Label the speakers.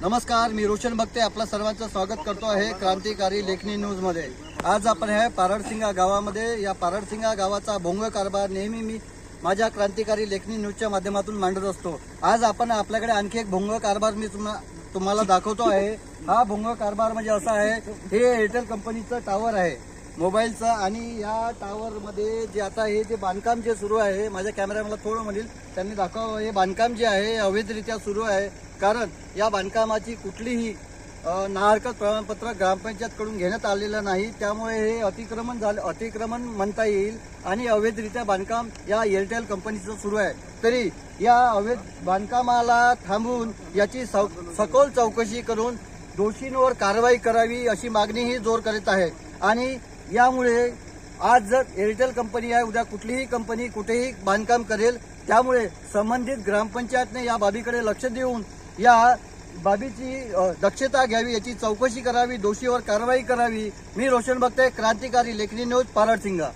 Speaker 1: नमस्कार, मी रोशन बघते आपलं सर्वांचं स्वागत करतो आहे क्रांतिकारी लेखनी न्यूज मध्ये। आज आपण आहे पारडसिंगा गावामध्ये। या पारडसिंगा गावाचा भोंग कारभार नेहमी मी माझ्या क्रांतिकारी लेखनी न्यूजच्या माध्यमातून मांडत असतो। आज आपण आपल्याकडे आणखी एक भोंग कारभार मी तुम्हाला दाखवतो आहे। हा भोंग कारभार म्हणजे असा आहे, हे एअरटेल कंपनीचं टावर आहे मोबाईलचं, आणि या टावर मध्ये जे आता हे जे बांधकाम जे सुरू आहे, माझ्या कॅमेरामॅनला थोडं म्हणेल त्यांनी दाखवावं, हे बांधकाम जे आहे अवैधरित्या सुरू आहे। कारण या बांधकामाची कुठलीही नाहरकत प्रमाणपत्र ग्रामपंचायतकडून घेण्यात आलेलं नाही, त्यामुळे हे अतिक्रमण म्हणता येईल आणि अवैधरित्या बांधकाम या एअरटेल कंपनीचं सुरू आहे। तरी या अवैध बांधकामाला थांबवून याची सखोल चौकशी करून दोषींवर कारवाई करावी अशी मागणीही जोर करीत आहे। आणि यामुळे आज जर एअरटेल कंपनी आहे, उद्या कुठलीही कंपनी कुठेही बांधकाम करेल, त्यामुळे संबंधित ग्रामपंचायतने या बाबीकडे लक्ष देऊन या बाबीची दक्षता घ्यावी, याची चौकशी करावी, दोषीवर कारवाई करावी। मी रोशन बघते, क्रांतिकारी लेखनी न्यूज, पारडसिंगा।